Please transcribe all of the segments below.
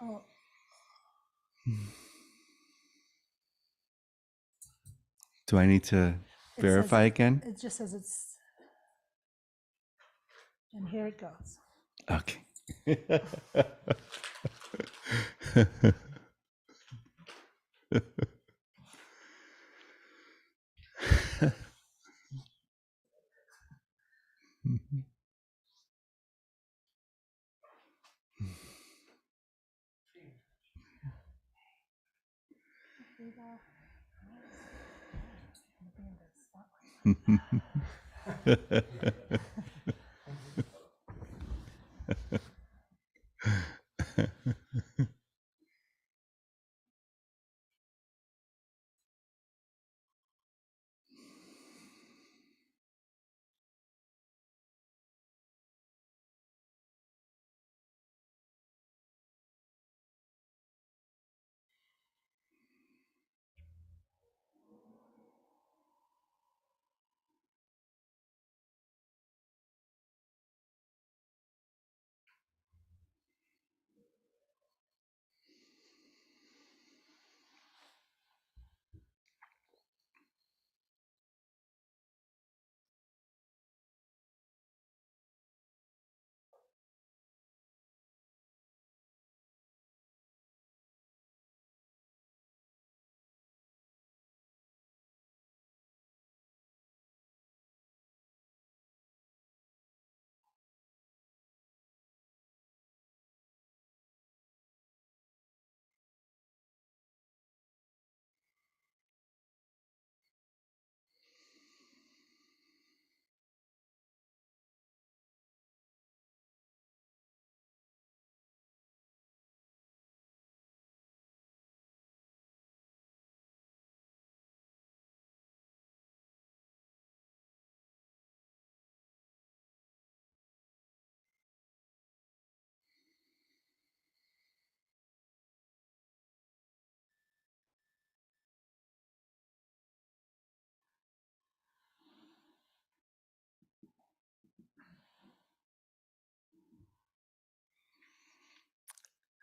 Oh, Do I need to it says, verify again? it just says it's, and here it goes. Okay.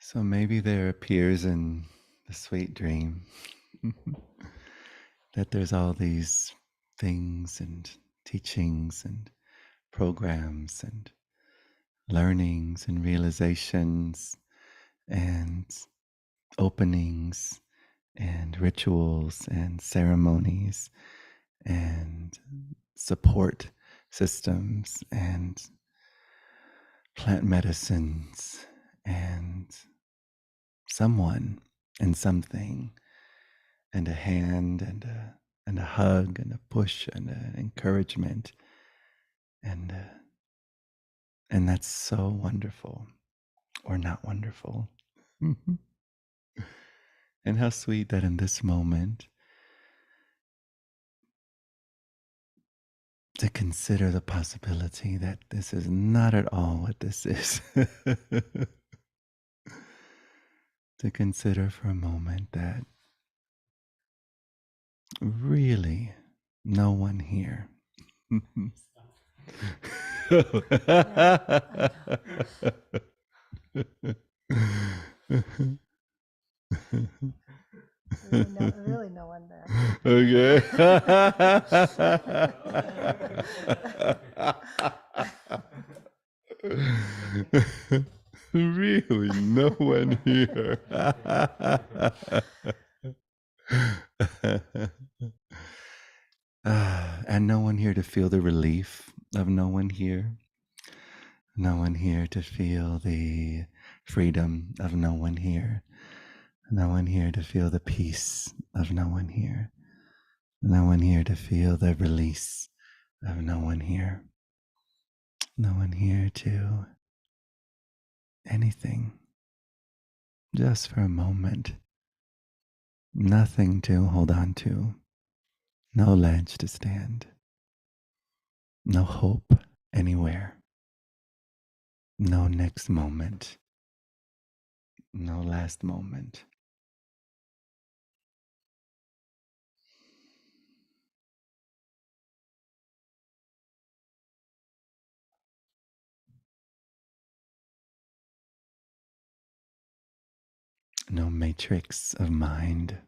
So maybe there appears in the sweet dream that there's all these things and teachings and programs and learnings and realizations and openings and rituals and ceremonies and support systems and plant medicines and someone and something and a hand and a hug and a push and an encouragement and and that's so wonderful or not wonderful. Mhm. And how sweet that in this moment to consider the possibility that this is not at all what this is. To consider for a moment that really no one here. Really no one there. Okay. Really, no one here. And no one here to feel the relief of no one here. No one here to feel the freedom of no one here. No one here to feel the peace of no one here. No one here to feel the release of no one here. No one here to anything. Just for a moment. Nothing to hold on to. No ledge to stand. No hope anywhere. No next moment. No last moment. No matrix of mind,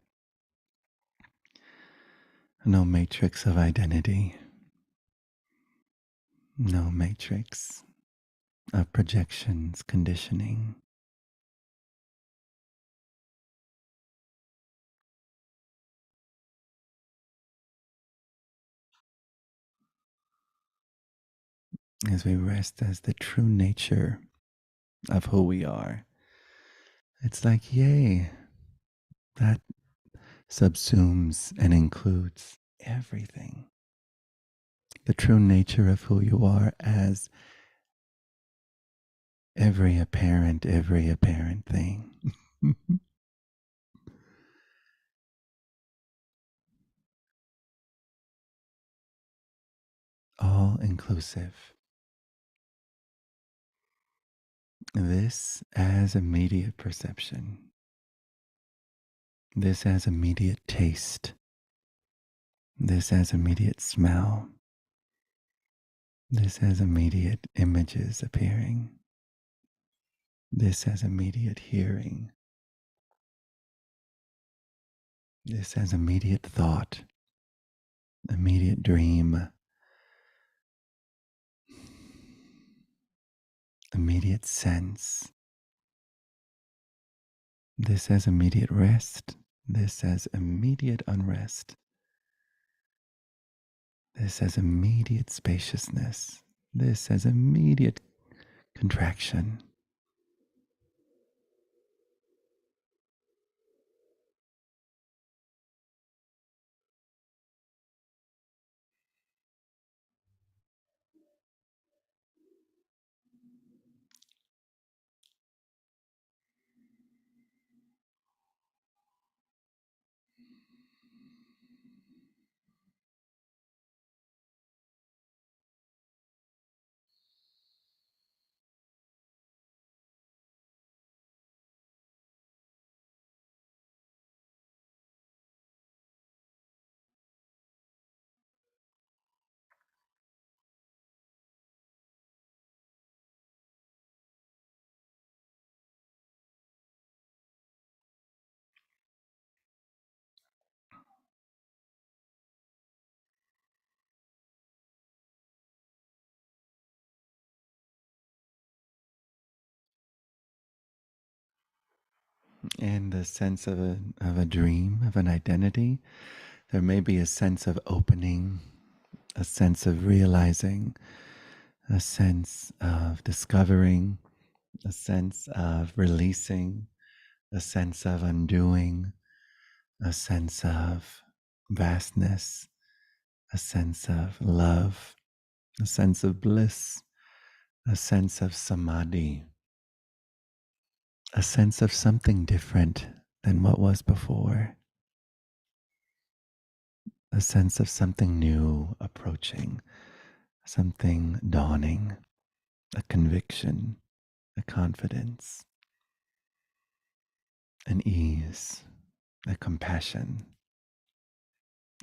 no matrix of identity, no matrix of projections, conditioning. As we rest as the true nature of who we are, it's like, yay, that subsumes and includes everything. The true nature of who you are as every apparent thing. All inclusive. This as immediate perception. This as immediate taste. This as immediate smell. This as immediate images appearing. This as immediate hearing. This as immediate thought, immediate dream, immediate sense. This as immediate rest. This as immediate unrest. This as immediate spaciousness. This as immediate contraction. And the sense of a dream, of an identity, there may be a sense of opening, a sense of realizing, a sense of discovering, a sense of releasing, a sense of undoing, a sense of vastness, a sense of love, a sense of bliss, a sense of samadhi, a sense of something different than what was before, a sense of something new approaching, something dawning, a conviction, a confidence, an ease, a compassion,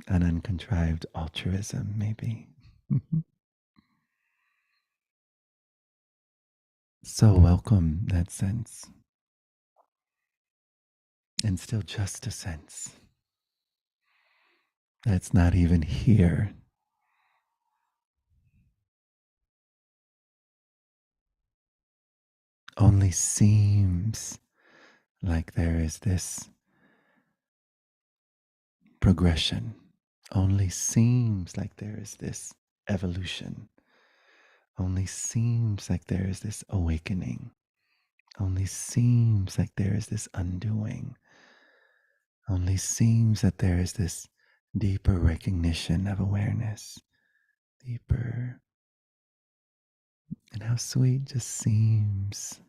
an uncontrived altruism, maybe. So welcome that sense, and still just a sense that's not even here. Only seems like there is this progression. Only seems like there is this evolution. Only seems like there is this awakening. Only seems like there is this undoing. Only seems that there is this deeper recognition of awareness. Deeper. And how sweet just seems.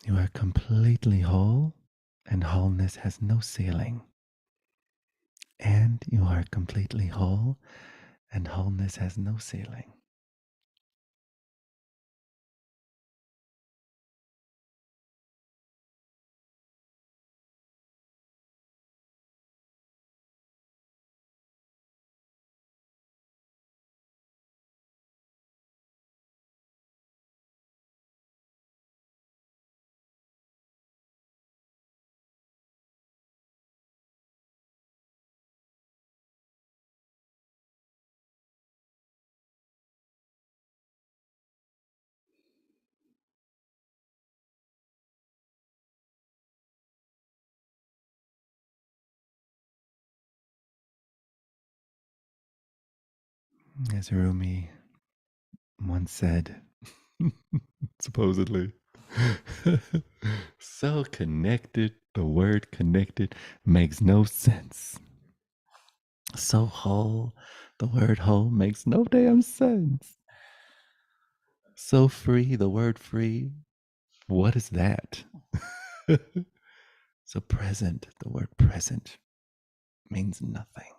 You are completely whole, and wholeness has no ceiling. And you are completely whole, and wholeness has no ceiling. As Rumi once said, supposedly, so connected, the word connected makes no sense. So whole, the word whole makes no damn sense. So free, the word free, what is that? So present, the word present means nothing.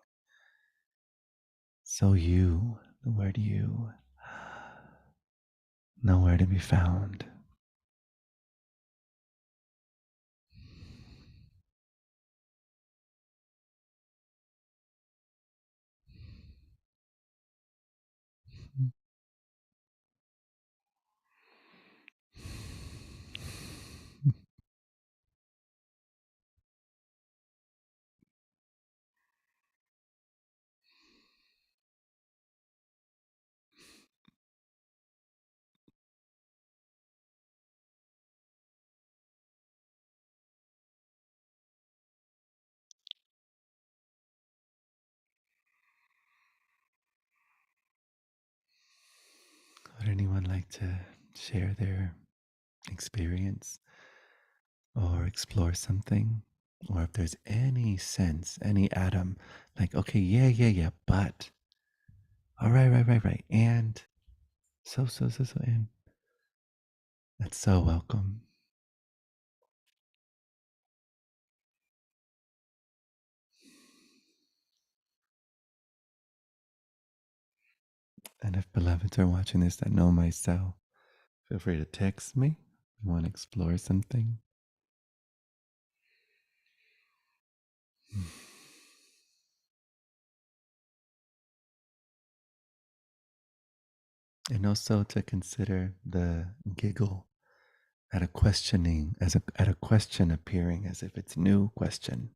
So you, the word you, nowhere to be found. Would anyone like to share their experience or explore something? Or if there's any sense, any atom, like, okay, yeah, but, all right, and so, and that's so welcome. And if beloveds are watching this that know myself, feel free to text me. You want to explore something? And also to consider the giggle at a questioning, at a question appearing as if it's new question.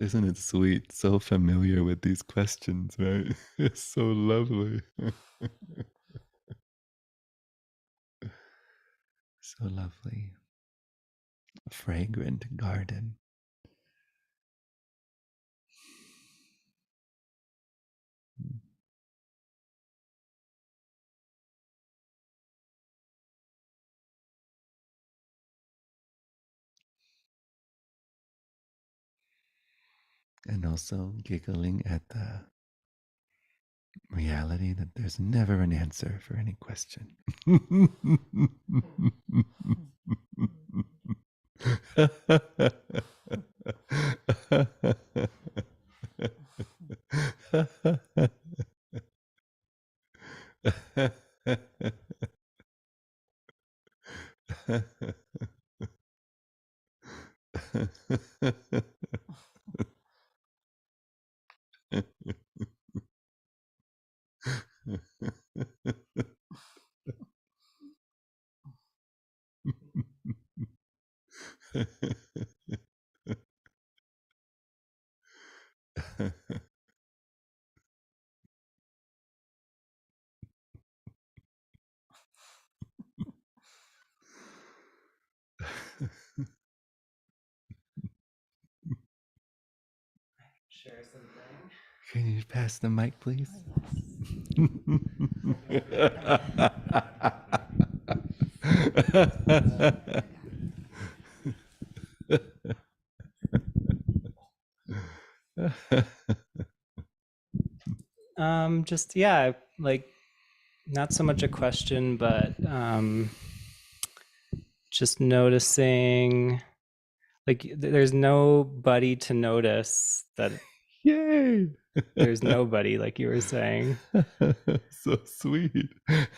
Isn't it sweet? So familiar with these questions, right? It's so lovely. So lovely. A fragrant garden. And also giggling at the reality that there's never an answer for any question. Share something. Can you pass the mic, please? Just yeah, like not so much a question, but just noticing like there's nobody to notice that Yay! there's nobody, like you were saying. So sweet.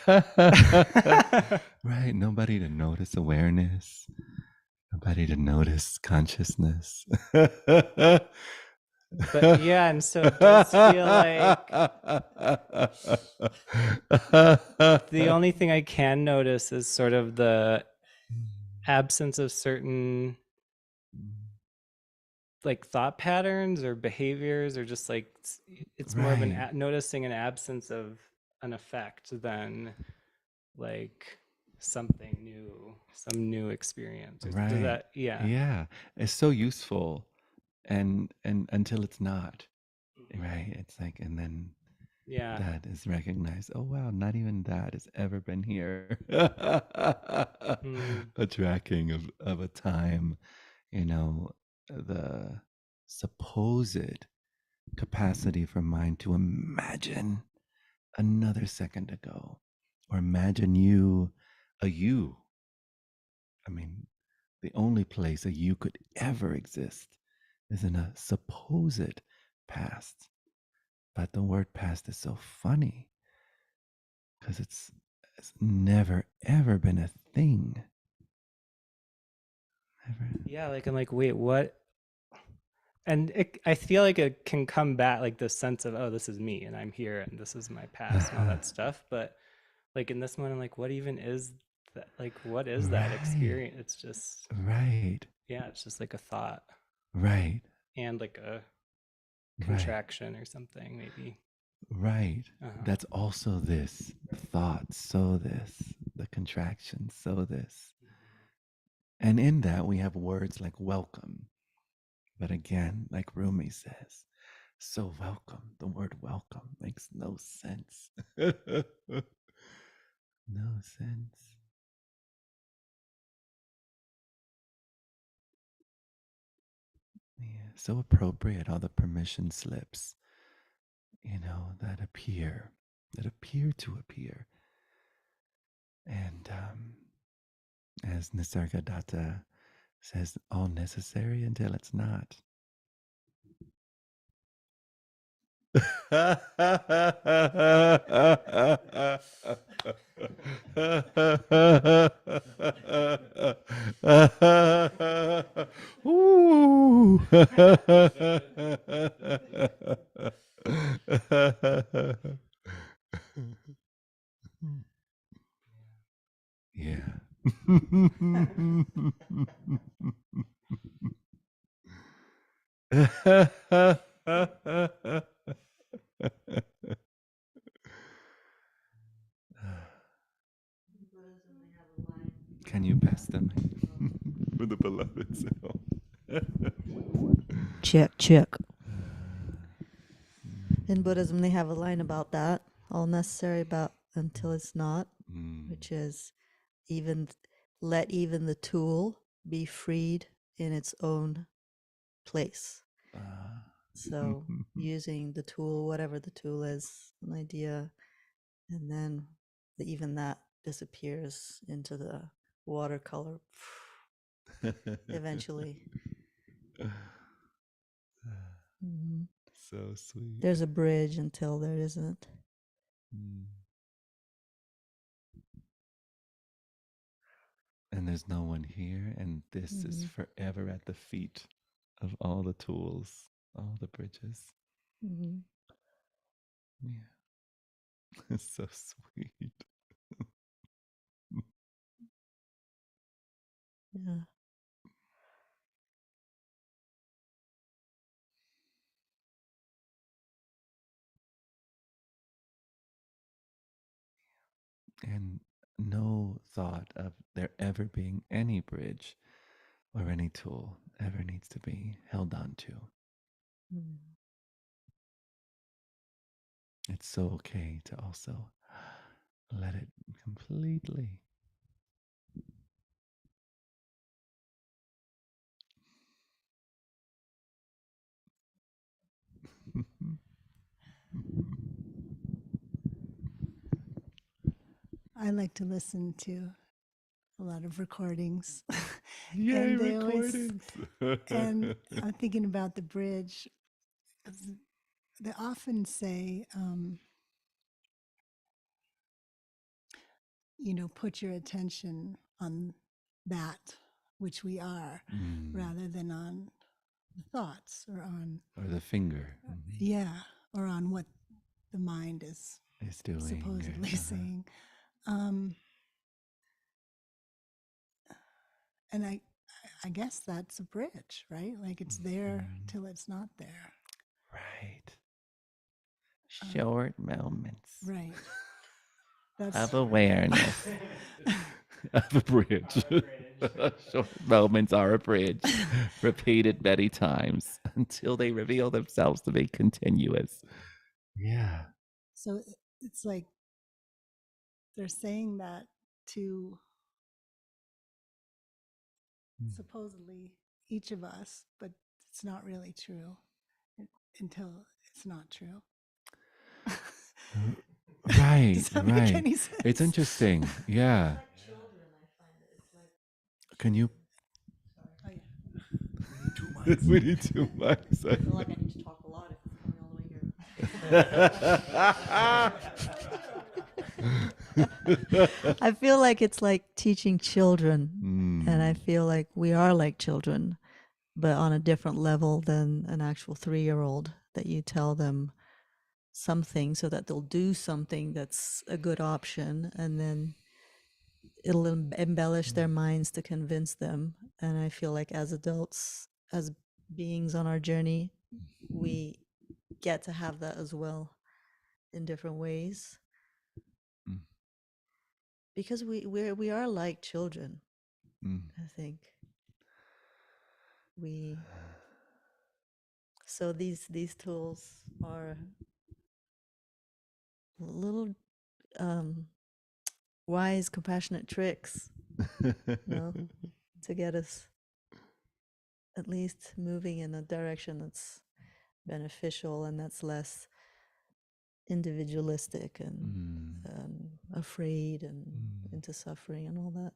Right, nobody to notice awareness, nobody to notice consciousness. But yeah, and so it does feel like the only thing I can notice is sort of the absence of certain like thought patterns or behaviors, or just like it's more of Right. noticing an absence of an effect than like something new, some new experience. Does Right. that, yeah. Yeah. It's so useful and until it's not. Right. It's like, and then Yeah. that is recognized. Oh wow, not even that has ever been here. Mm. A tracking of a time, you know, the supposed capacity for mind to imagine another second ago, or imagine you, a you. I mean, the only place a you could ever exist is in a supposed past. But the word past is so funny because it's never ever been a thing. Never. Yeah, like I'm like, wait, what? And I feel like it can come back, like the sense of, oh, this is me and I'm here and this is my past and all that stuff. But like in this moment, I'm like, what even is that? Like, what is that Right. experience? It's just, Right. yeah, it's just like a thought Right. and like a Right. contraction or something, maybe. Right. Uh-huh. That's also this thought, so this, the contraction, so this. And in that, we have words like welcome. But again, like Rumi says, so welcome. The word welcome makes no sense. No sense. Yeah, so appropriate, all the permission slips, that appear to appear. And as Nisargadatta says, all necessary until it's not. Ooh. Yeah. Can you pass them for the beloved self? Check, check. In Buddhism, they have a line about that, all necessary about until it's not, which is let even the tool be freed in its own place. So using the tool, whatever the tool is, an idea, and then even that disappears into the watercolor eventually. Mhm. So sweet. There's a bridge until there isn't. And there's no one here, and this is forever at the feet of all the tools, all the bridges. Mhm. Yeah. It's so sweet. Yeah. And no thought of there ever being any bridge or any tool ever needs to be held on to. Mm. It's so okay to also let it completely. I like to listen to a lot of recordings. Yay, and they always, recordings! and I'm thinking about the bridge. They often say, put your attention on that which we are rather than on the thoughts or on, or the finger. or on what the mind is It's doing. supposedly saying. And I guess that's a bridge, right? Like it's there till it's not there. Right. Short moments. Right. That's awareness of a bridge. Short moments are a bridge, repeated many times until they reveal themselves to be continuous. Yeah. so it's like they're saying that to supposedly each of us, but it's not really true until it's not true. Right, Does that make right. any sense? It's interesting. Yeah. Can you? Oh, yeah. We need two mics. I feel like I need to talk a lot if it's coming all the way here. I feel like it's like teaching children, and I feel like we are like children, but on a different level than an actual 3-year-old, that you tell them something so that they'll do something that's a good option, and then it'll embellish their minds to convince them. And I feel like as adults, as beings on our journey, we get to have that as well in different ways, because we are like children. I think we so these tools are little wise, compassionate tricks, you know, to get us at least moving in a direction that's beneficial and that's less individualistic and afraid and into suffering and all that.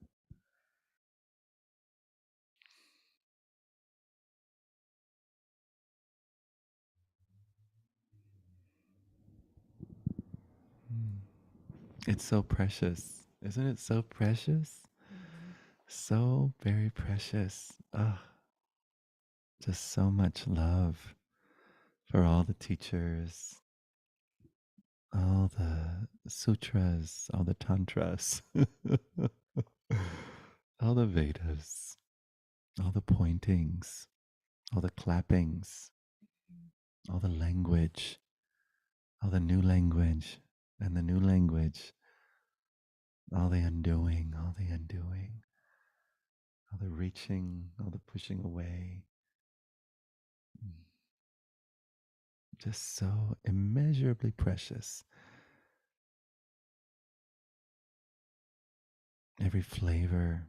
It's so precious. Isn't it so precious? So very precious. Just so much love for all the teachers, all the sutras, all the tantras, all the Vedas, all the pointings, all the clappings, all the language, all the new language, and the new language, all the undoing, all the undoing, all the reaching, all the pushing away. Just so immeasurably precious. Every flavor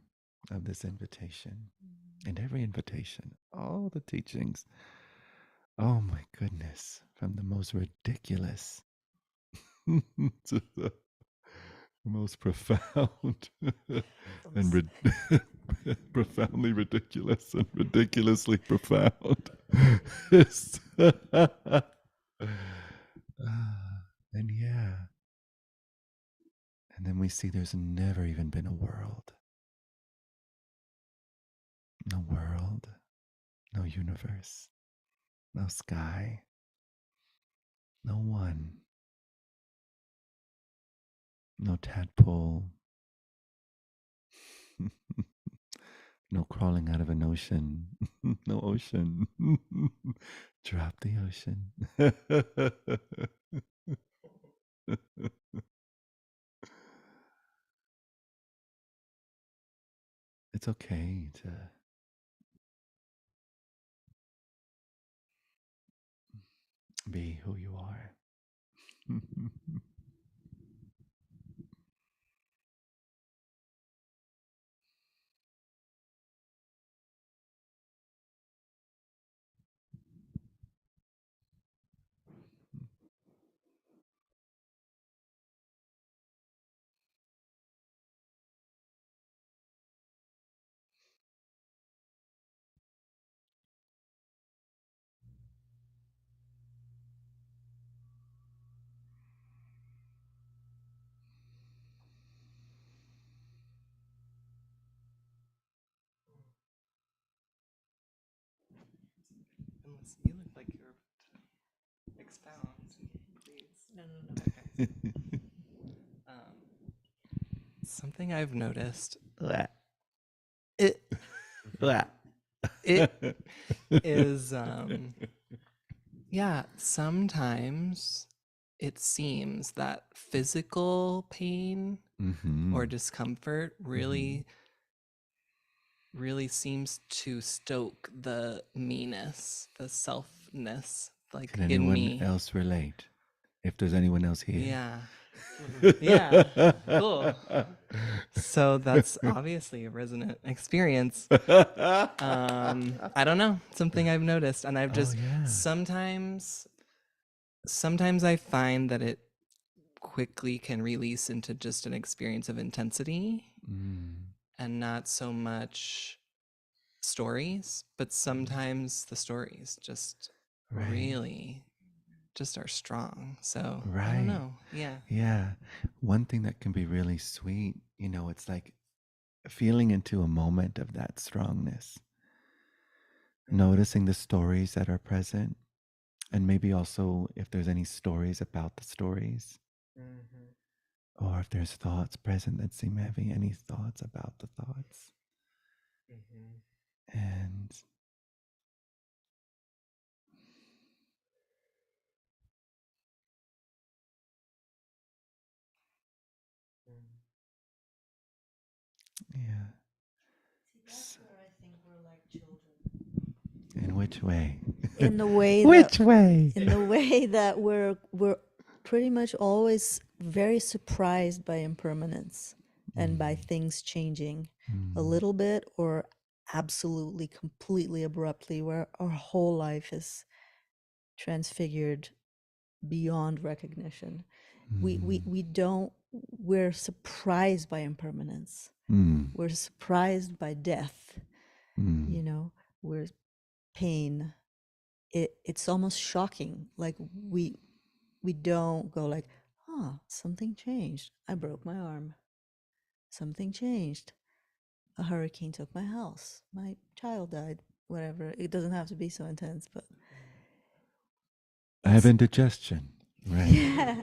of this invitation and every invitation, all the teachings. Oh my goodness, from the most ridiculous to the most profound and profoundly ridiculous and ridiculously profound. And yeah. And then we see there's never even been a world. No world, no universe, no sky, no one, no tadpole, no crawling out of an ocean, no ocean. Drop the ocean. It's okay to be who you are. Unless you look like you're about to expound, please. No. Okay. Something I've noticed it is yeah, sometimes it seems that physical pain or discomfort really seems to stoke the meanness, the selfness, like Can in anyone me. else relate? If there's anyone else here. Yeah. Yeah. Cool. So that's obviously a resonant experience. I don't know, something I've noticed, and I've just sometimes I find that it quickly can release into just an experience of intensity and not so much stories, but sometimes the stories just really just are strong. So I don't know. Yeah. Yeah. One thing that can be really sweet, you know, it's like feeling into a moment of that strongness, noticing the stories that are present, and maybe also if there's any stories about the stories, or if there's thoughts present that seem heavy, any thoughts about the thoughts. And yeah. That's where I think we're like children. In which way? In the way Which way? In the way that we're pretty much always very surprised by impermanence and by things changing a little bit or absolutely completely abruptly, where our whole life is transfigured beyond recognition. We're surprised by impermanence. We're surprised by death. You know, we're pain. It's almost shocking. Like we don't go like, oh, something changed. I broke my arm. Something changed. A hurricane took my house. My child died. Whatever. It doesn't have to be so intense, but I have indigestion. Right. yeah,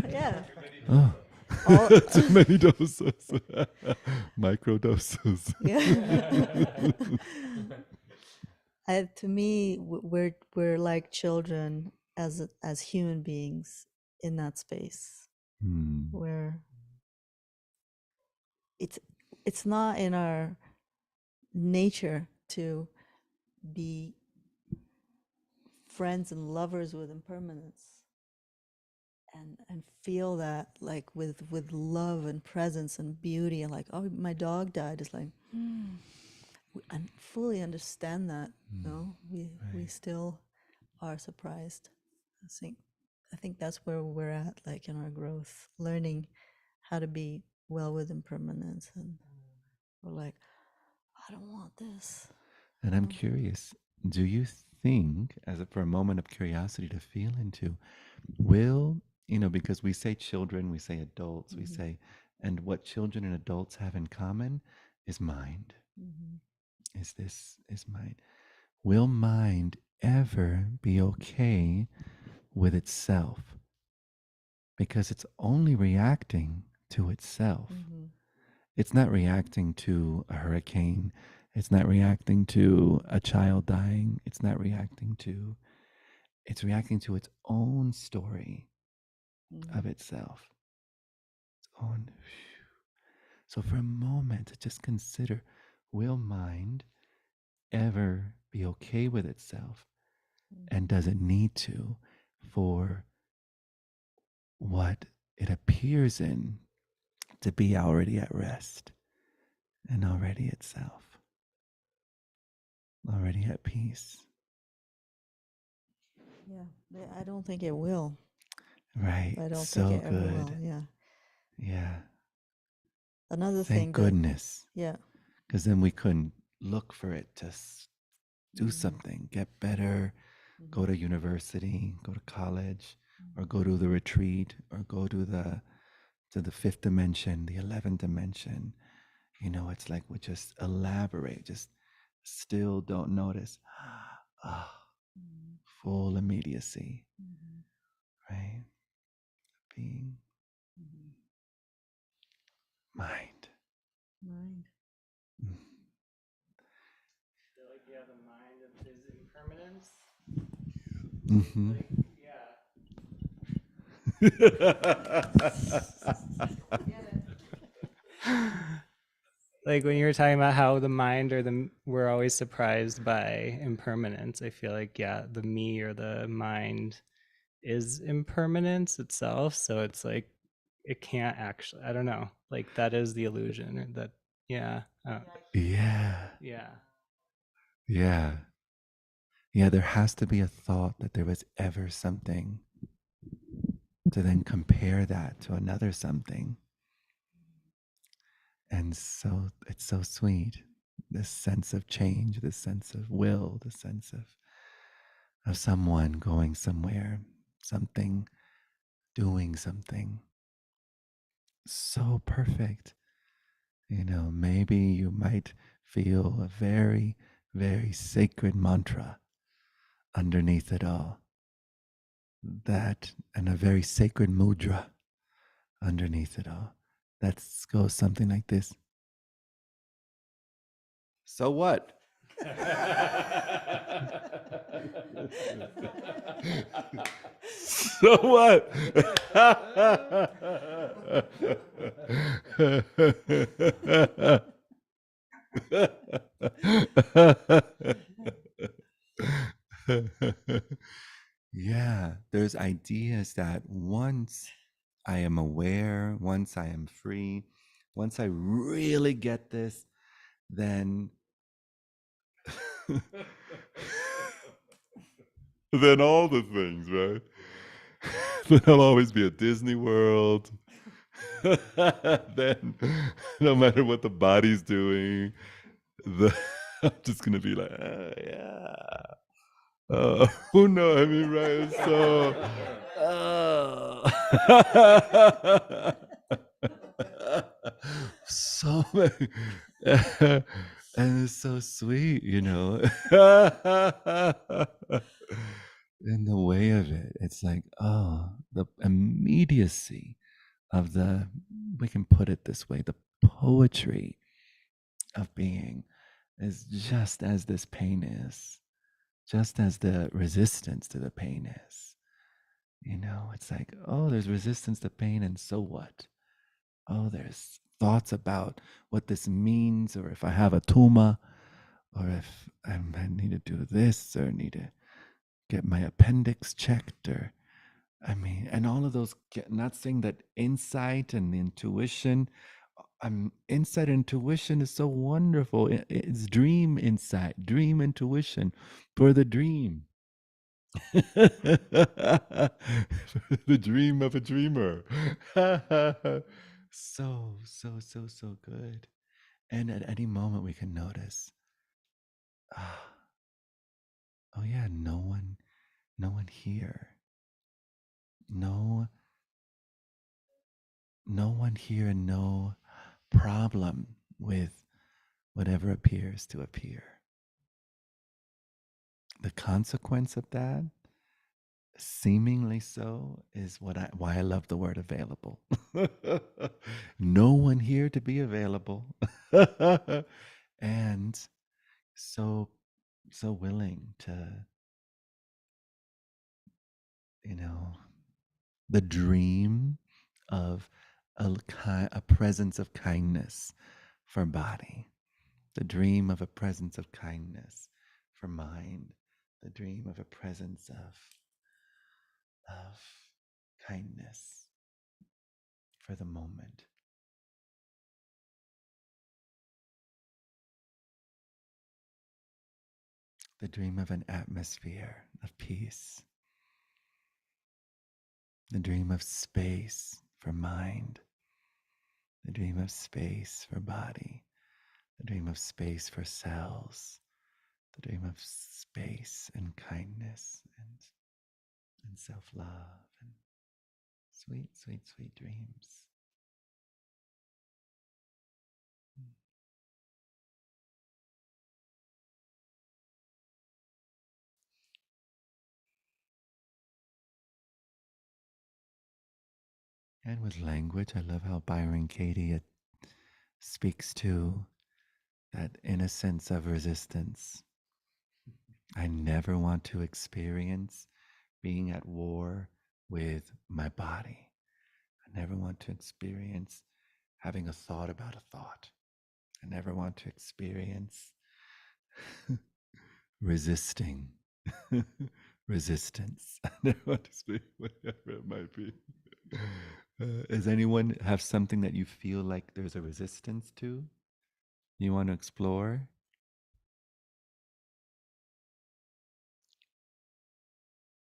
yeah. Oh. All, Too many doses. Micro doses. yeah. To me, we're like children as human beings in that space where it's not in our nature to be friends and lovers with impermanence and feel that like with love and presence and beauty and like, oh, my dog died. It's like and fully understand that. No, we still are surprised. I think that's where we're at, like in our growth, learning how to be well with impermanence, and we're like, I don't want this. And I'm curious, do you think, for a moment of curiosity to feel into, will, you know, because we say children, we say adults, we say, and what children and adults have in common is mind. Is mind. Will mind ever be okay with itself? Because it's only reacting to itself. It's not reacting to a hurricane. It's not reacting to a child dying. It's reacting to its own story of itself. Its own. So for a moment, just consider, will mind ever be okay with itself? And does it need to for what it appears in to be already at rest and already itself, already at peace? Yeah, I don't think it will. Right. I don't So think it ever good. will. Yeah. Yeah. Another Thank thing goodness. yeah. Because then we couldn't look for it to do something, get better, go to university, go to college, or go to the retreat, or go to the fifth dimension, the 11th dimension. You know, it's like we just elaborate, just still don't notice. Full immediacy, right? Being mind. Mind. Feel like you have a mind of his impermanence. Mm-hmm. Like, Like when you were talking about how the mind or we're always surprised by impermanence. I feel like, yeah, the me or the mind is impermanence itself. So it's like, it can't actually, I don't know, like that is the illusion or that, yeah. Yeah. Yeah. Yeah. Yeah, there has to be a thought that there was ever something to then compare that to another something. And so it's so sweet. This sense of change, this sense of will, the sense of someone going somewhere, something, doing something so perfect. You know, maybe you might feel a very, very sacred mantra underneath it all. That, and a very sacred mudra underneath it all. That goes something like this. So what? So what? Yeah, there's ideas that once I am aware, once I am free, once I really get this, then then all the things, right? Then I'll always be at Disney World. Then no matter what the body's doing, I'm just gonna be like, yeah. Who knows? I mean, right? So, so many, and it's so sweet, you know. In the way of it, it's like, oh, the immediacy of the, we can put it this way, the poetry of being is just as this pain is, just as the resistance to the pain is. You know, it's like, oh, there's resistance to pain, and so what? Oh, there's thoughts about what this means, or if I have a tumor, or if I need to do this, or need to get my appendix checked, or I mean, and all of those, not saying that insight and intuition, insight and intuition is so wonderful. It's dream insight, dream intuition for the dream. The dream of a dreamer. So, so, so, so good. And at any moment we can notice, oh yeah, no one here. No one here, and no problem with whatever appears to appear. The consequence of that, seemingly so, is why I love the word available. No one here to be available. And so willing to, you know, the dream of a presence of kindness for body, the dream of a presence of kindness for mind, the dream of a presence of kindness for the moment. The dream of an atmosphere of peace. The dream of space for mind. The dream of space for body. The dream of space for cells. The dream of space and kindness and self-love and sweet, sweet, sweet dreams. And with language, I love how Byron Katie speaks to that innocence of resistance. I never want to experience being at war with my body. I never want to experience having a thought about a thought. I never want to experience resisting resistance. I never want to experience whatever it might be. Does anyone have something that you feel like there's a resistance to? You want to explore?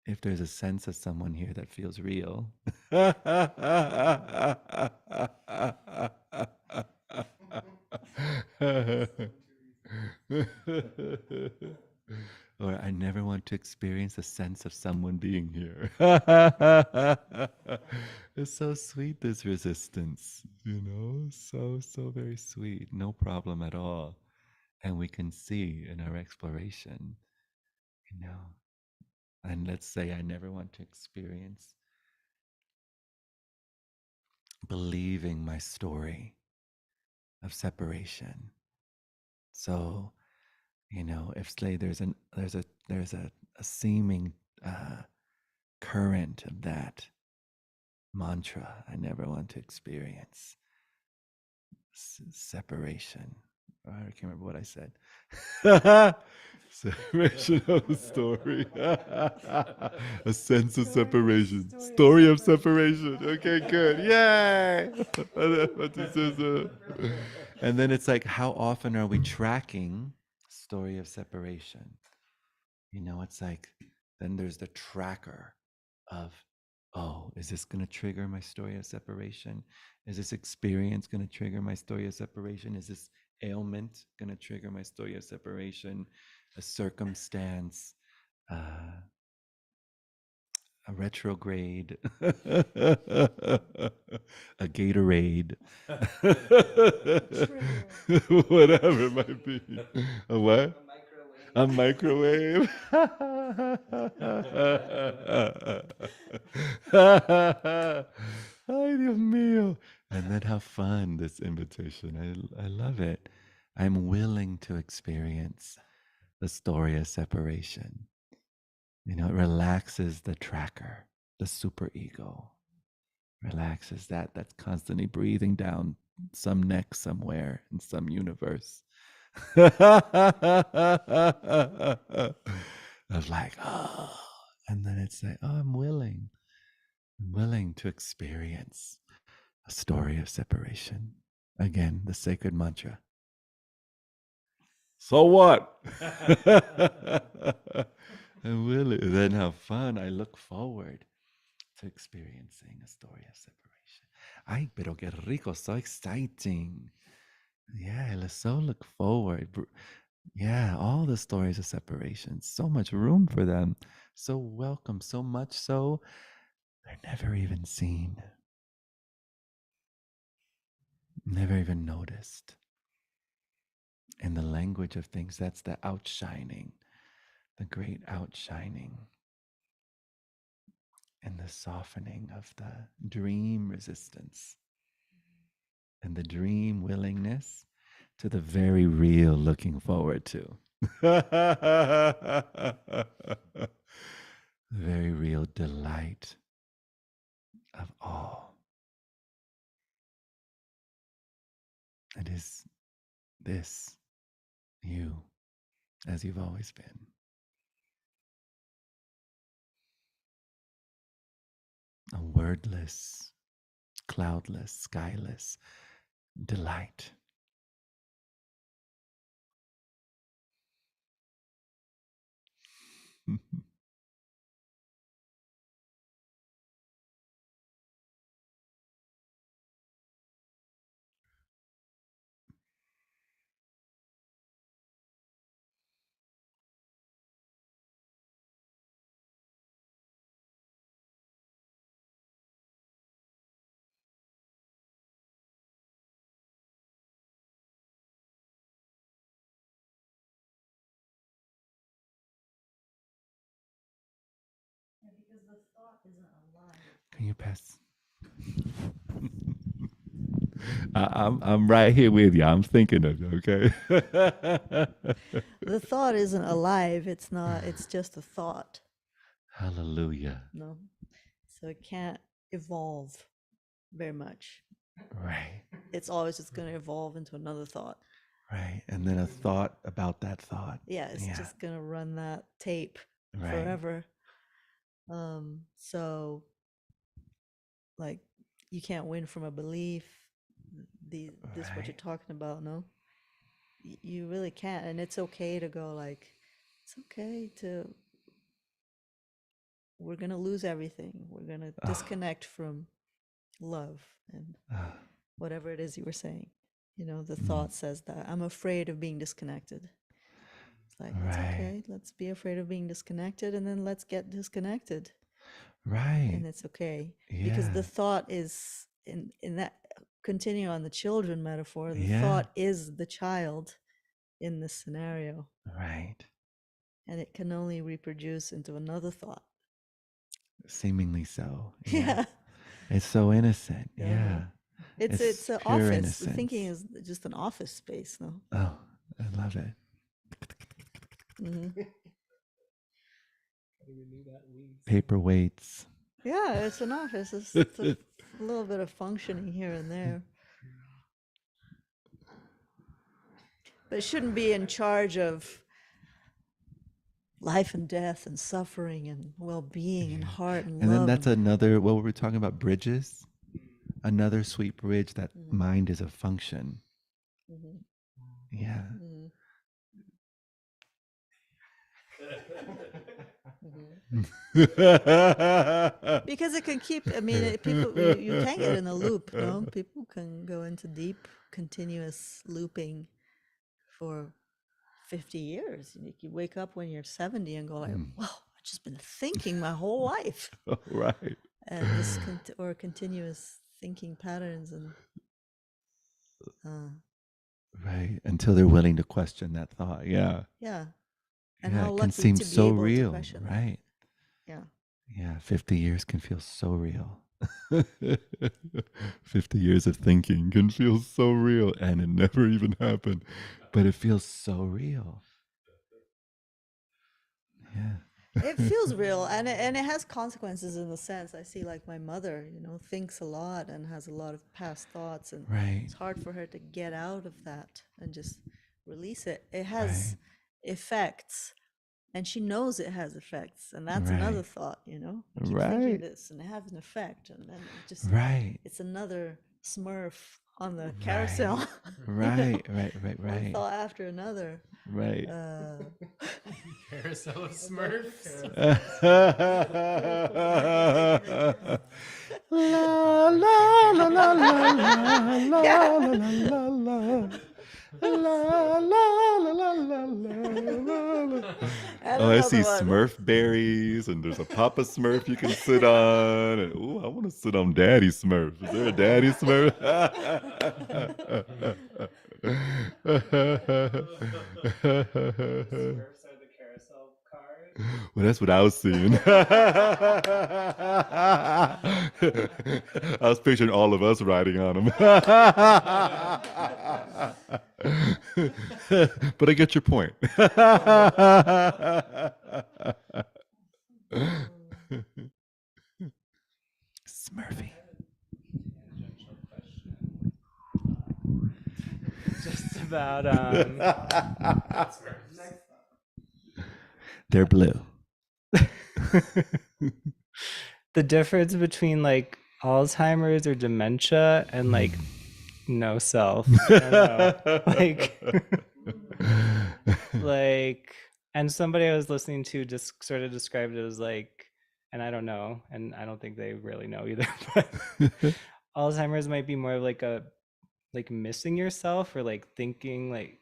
If there's a sense of someone here that feels real. Or I never want to experience a sense of someone being here. It's so sweet, this resistance, so very sweet, no problem at all. And we can see in our exploration, and let's say I never want to experience believing my story of separation. So, if say there's a seeming current of that mantra, I never want to experience separation. I can't remember what I said. Separation of the story. A sense of separation. Story of separation. Okay, good. Yay! And then it's like, how often are we tracking story of separation? It's like, then there's the tracker of, oh, is this going to trigger my story of separation? Is this experience going to trigger my story of separation? Is this ailment going to trigger my story of separation? A circumstance, a retrograde, a Gatorade, whatever it might be. A what? A microwave. Ay, Dios mío. And then have fun, this invitation. I love it. I'm willing to experience the story of separation. It relaxes the tracker, the superego. Relaxes that's constantly breathing down some neck somewhere in some universe. Of like, oh, and then it's like, oh, I'm willing to experience a story of separation. Again, the sacred mantra. So what? I'm willing. Then have fun. I look forward to experiencing a story of separation. Ay, pero qué rico, so exciting. Yeah, let's so look forward. Yeah, all the stories of separation, so much room for them, so welcome, so much so they're never even seen, never even noticed. In the language of things, that's the outshining, the great outshining, and the softening of the dream resistance and the dream willingness to the very real looking forward to. Very real delight of all. It is this, you, as you've always been. A wordless, cloudless, skyless delight. Because the thought isn't alive. Can you pass? I'm right here with you. I'm thinking of you, okay? The thought isn't alive. It's not. It's just a thought. Hallelujah. No. so it can't evolve very much. Right. It's always just going to evolve into another thought. Right. And then a thought about that thought. Yeah, it's just going to run that tape forever. So like you can't win from a belief. This what you're talking about, no? You really can't. And it's okay to go like, it's okay to, we're going to lose everything. We're going to disconnect from love and whatever it is you were saying. You know, the thought says that I'm afraid of being disconnected. It's like, it's okay. Let's be afraid of being disconnected, and then let's get disconnected. Right. And it's okay. Because the thought is in that, continue on the children metaphor, the thought is the child in this scenario. Right. And it can only reproduce into another thought. Seemingly so. Yeah. It's so innocent. Yeah. It's an pure office. innocence. The thinking is just an office space, no? Oh, I love it. Paperweights. Yeah, it's an office. It's a little bit of functioning here and there. But it shouldn't be in charge of life and death and suffering and well-being and heart and love. And then that's another, what were we talking about? Bridges? Another sweet bridge that mind is a function. Yeah. Because it can keep, I mean, people, you can get in a loop, no? People can go into deep, continuous looping for 50 years. You wake up when you're 70 and go like, wow, I've just been thinking my whole life. Right. And this, or continuous thinking patterns and right, until they're willing to question that thought. Yeah. And how it lucky can seem to be so able to real, question right? Yeah. 50 years can feel so real. 50 years of thinking can feel so real, and it never even happened, but it feels so real. It feels real, and it has consequences in the sense. I see like my mother, thinks a lot and has a lot of past thoughts, and it's hard for her to get out of that and just release it. It has effects, and she knows it has effects, and that's another thought. I keep thinking this, and it has an effect, and then it just it's another Smurf on the carousel. Right. One thought after another. Right. Carousel of Smurfs. La la la la la la la la. La, la, la, la, la, la. Oh, I see Smurf berries, and there's a Papa Smurf you can sit on. And, ooh, I want to sit on Daddy Smurf. Is there a Daddy Smurf? Smurfs are the carousel cars. Well, that's what I was seeing. I was picturing all of us riding on them. But I get your point. Smurfy. Just about They're blue. the difference between like Alzheimer's or dementia and like no self. I don't know. And somebody I was listening to just sort of described it as like, and I don't know, and I don't think they really know either, but Alzheimer's might be more of like missing yourself, or like thinking like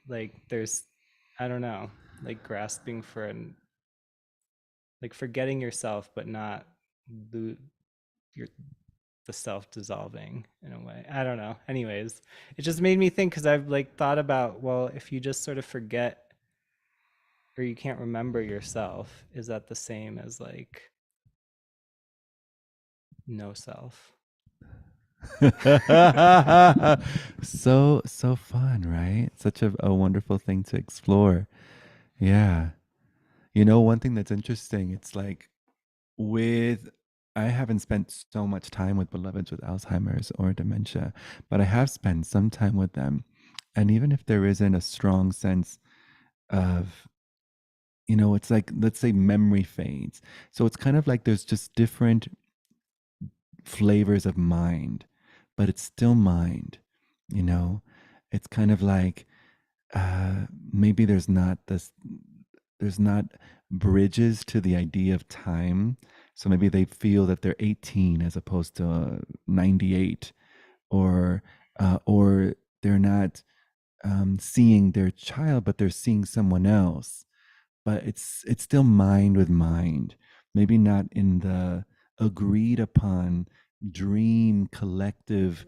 there's, I don't know, like grasping for like forgetting yourself, but not the self dissolving in a way. I don't know. Anyways, it just made me think, because I've like thought about, well, if you just sort of forget or you can't remember yourself, is that the same as like no self? So fun, right? Such a wonderful thing to explore. Yeah. One thing that's interesting, it's like with I haven't spent so much time with beloveds with Alzheimer's or dementia, but I have spent some time with them. And even if there isn't a strong sense of, it's like, let's say memory fades. So it's kind of like there's just different flavors of mind, but it's still mind, you know? It's kind of like maybe there's not bridges to the idea of time. So maybe they feel that they're 18 as opposed to 98, or they're not seeing their child, but they're seeing someone else. But it's still mind with mind. Maybe not in the agreed upon dream collective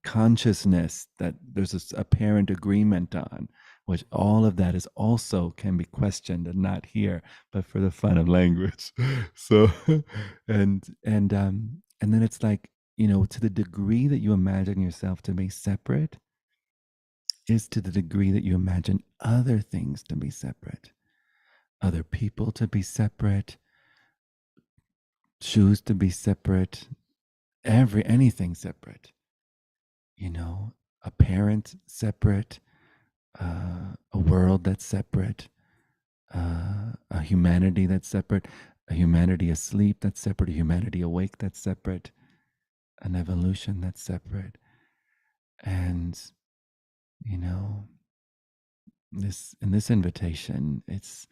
consciousness that there's this apparent agreement on, which all of that is also can be questioned and not here, but for the fun of language. So, and then it's like, to the degree that you imagine yourself to be separate is to the degree that you imagine other things to be separate, other people to be separate, shoes to be separate, anything separate. A parent separate, a world that's separate, a humanity that's separate, a humanity asleep that's separate, a humanity awake that's separate, an evolution that's separate. And, in this invitation, it's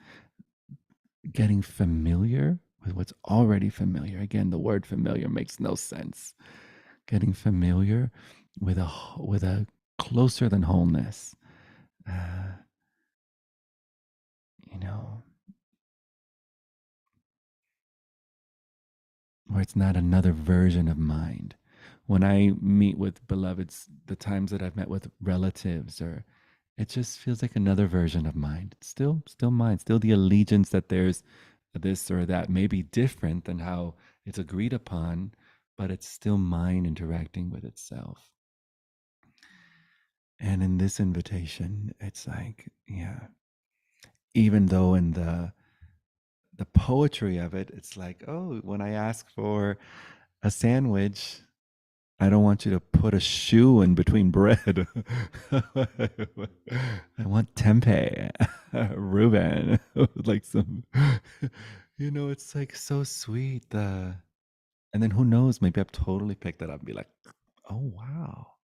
getting familiar with what's already familiar. Again, the word familiar makes no sense. Getting familiar with a closer than wholeness, where it's not another version of mind. When I meet with beloveds, the times that I've met with relatives, or it just feels like another version of mind. It's still mind, still the allegiance that there's this or that may be different than how it's agreed upon, but it's still mind interacting with itself. And in this invitation, it's like, even though in the poetry of it, it's like, oh, when I ask for a sandwich, I don't want you to put a shoe in between bread. I want tempeh, Reuben, like some, it's like so sweet. And then who knows, maybe I've totally picked that up and be like, oh, wow,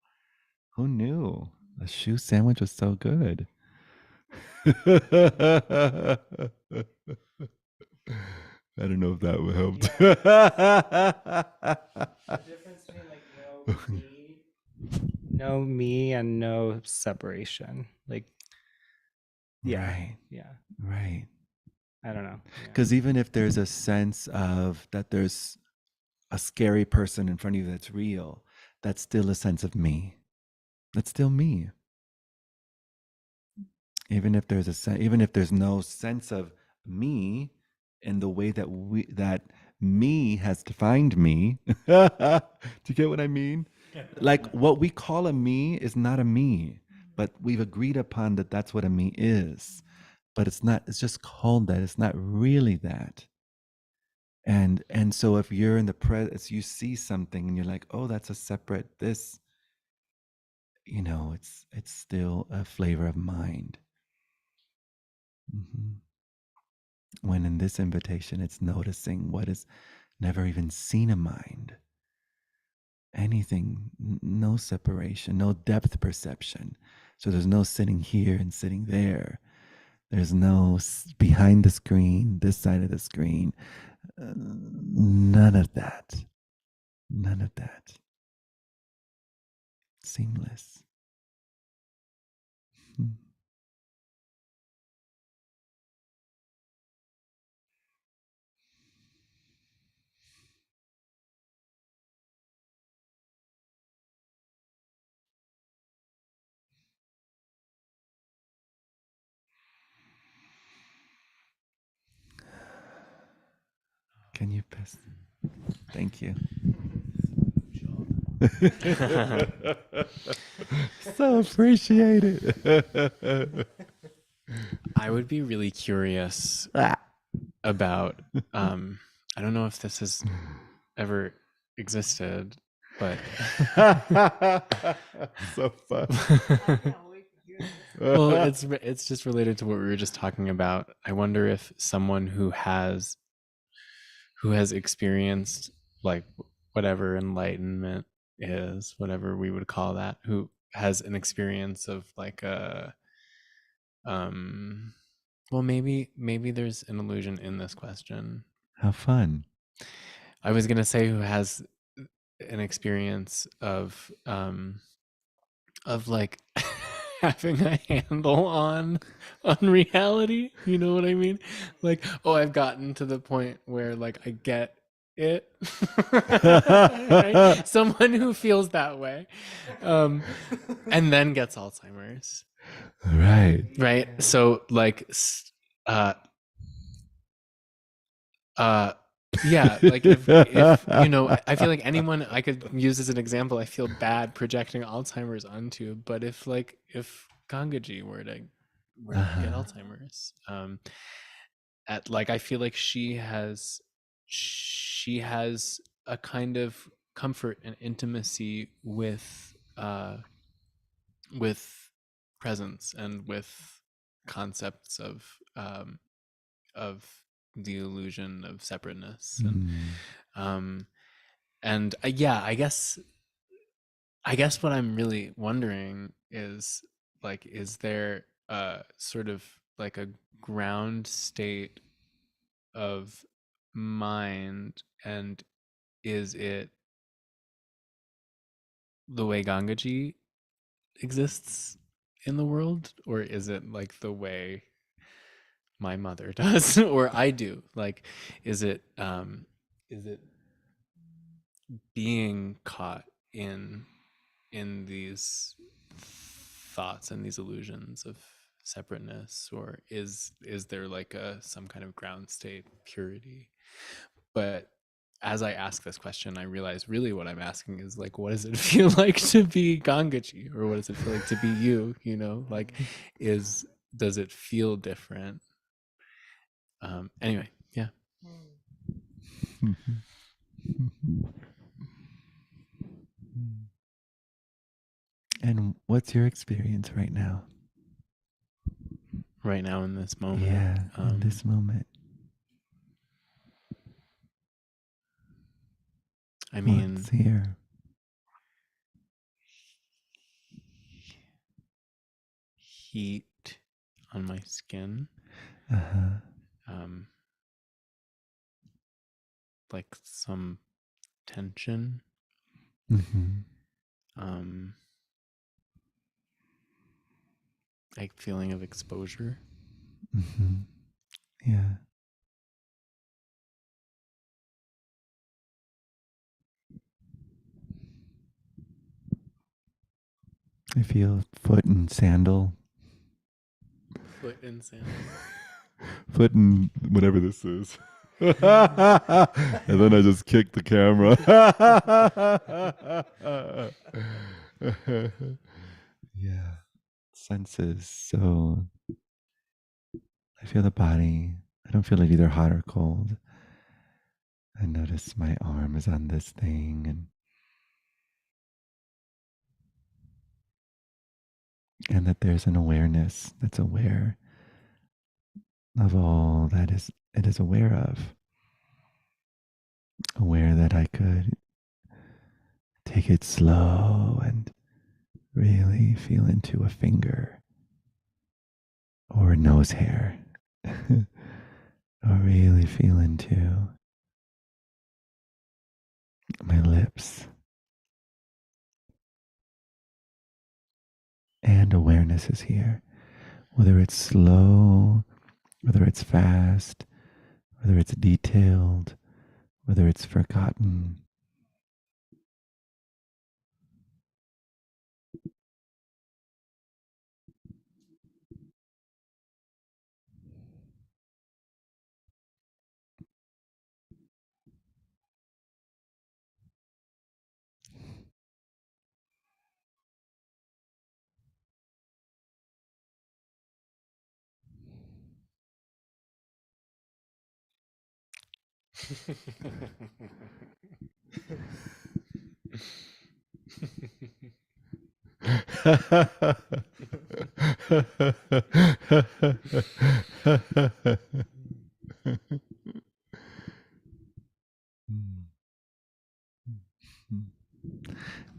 who knew a shoe sandwich was so good? I don't know if that would help. The difference between like no me and no separation. Like, yeah, right. Yeah. Right. I don't know. Because even if there's a sense of that there's a scary person in front of you that's real, that's still a sense of me. That's still me. Even if there's no sense of me in the way that me has defined me. Do you get what I mean? Like what we call a me is not a me, but we've agreed upon that that's what a me is. But it's not, it's just called that. It's not really that. And so if you're in the presence, you see something and you're like, oh, that's a separate this, it's still a flavor of mind. Mm-hmm. When in this invitation, it's noticing what is never even seen a mind. Anything, no separation, no depth perception. So there's no sitting here and sitting there. There's no behind the screen, this side of the screen. None of that. None of that. Seamless. Can you pass? Thank you. So appreciated. I would be really curious about I don't know if this is ever existed, but So fun. well, it's just related to what we were just talking about. I wonder if someone who has experienced like whatever enlightenment is, whatever we would call that, who has an experience of like a well, maybe there's an illusion in this question. How fun. I was gonna say who has an experience of like having a handle on reality. You know what I mean? Like, oh, I've gotten to the point where like I get it. Right? Someone who feels that way, and then gets Alzheimer's. Right. So like, yeah, like if you know, I feel like anyone I could use as an example, I feel bad projecting Alzheimer's onto, but if Gangaji were to get Alzheimer's, at like I feel like she has a kind of comfort and intimacy with presence and with concepts of the illusion of separateness and yeah, I guess what I'm really wondering is like, is there sort of like a ground state of mind, and is it the way Gangaji exists in the world, or is it like the way my mother does or I do? Like, is it being caught in these thoughts and these illusions of separateness, or is there like some kind of ground state purity? But as I ask this question, I realize really what I'm asking is like, what does it feel like to be Gangaji, or what does it feel like to be you? You know, like, does it feel different? Anyway, yeah. And what's your experience right now? Right now in this moment. Yeah, in this moment. I mean, what's here? Heat on my skin. Like some tension. Like feeling of exposure. Yeah. I feel foot and sandal. Foot and sandal. Foot and whatever this is. And then I just kicked the camera. Yeah. Senses. So I feel the body. I don't feel it either hot or cold. I notice my arm is on this thing, and that there's an awareness that's aware of all that it is aware of. Aware that I could take it slow and really feel into a finger or a nose hair, or really feel into my lips. And awareness is here, whether it's slow, whether it's fast, whether it's detailed, whether it's forgotten.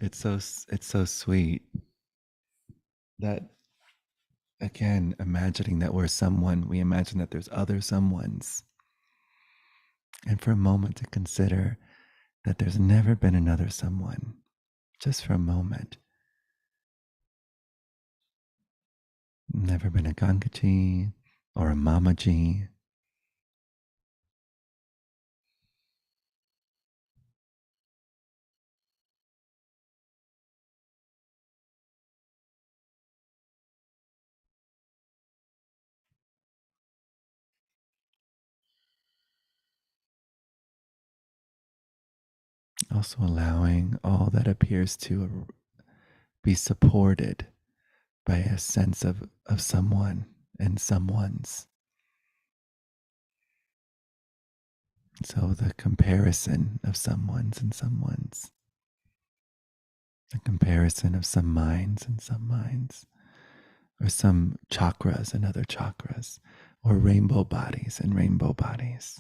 It's so sweet that, again, imagining that we're someone, we imagine that there's other someones, and for a moment to consider that there's never been another someone, just for a moment. Never been a Gangaji or a Mamaji. Also allowing all that appears to be supported by a sense of someone and someone's. So the comparison of someone's and someone's. The comparison of some minds and some minds. Or some chakras and other chakras. Or rainbow bodies and rainbow bodies.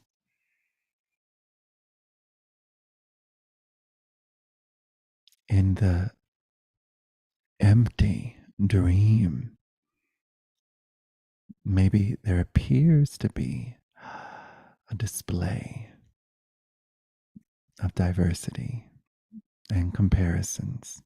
In the empty dream, maybe there appears to be a display of diversity and comparisons.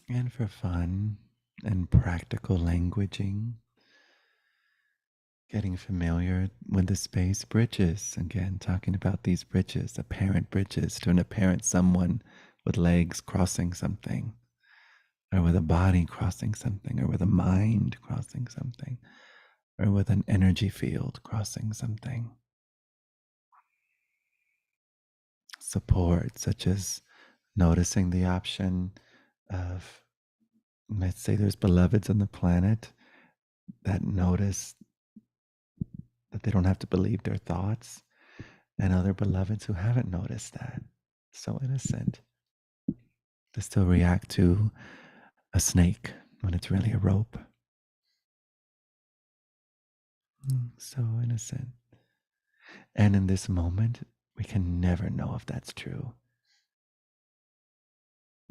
And for fun and practical languaging, getting familiar with the space bridges. Again, talking about these bridges, apparent bridges to an apparent someone with legs crossing something, or with a body crossing something, or with a mind crossing something, or with an energy field crossing something. Support, such as noticing the option of, let's say there's beloveds on the planet that notice that they don't have to believe their thoughts, and other beloveds who haven't noticed that. So innocent. To still react to a snake when it's really a rope. So innocent. And in this moment, we can never know if that's true.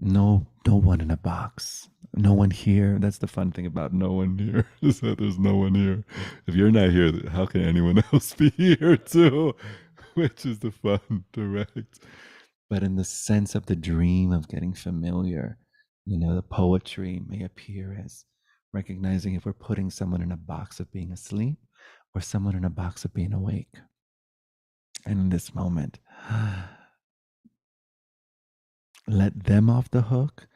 No one in a box. No one here. That's the fun thing about no one here, is that there's no one here. If you're not here, how can anyone else be here too? Which is the fun, direct. But in the sense of the dream of getting familiar, the poetry may appear as recognizing if we're putting someone in a box of being asleep or someone in a box of being awake. And in this moment, let them off the hook,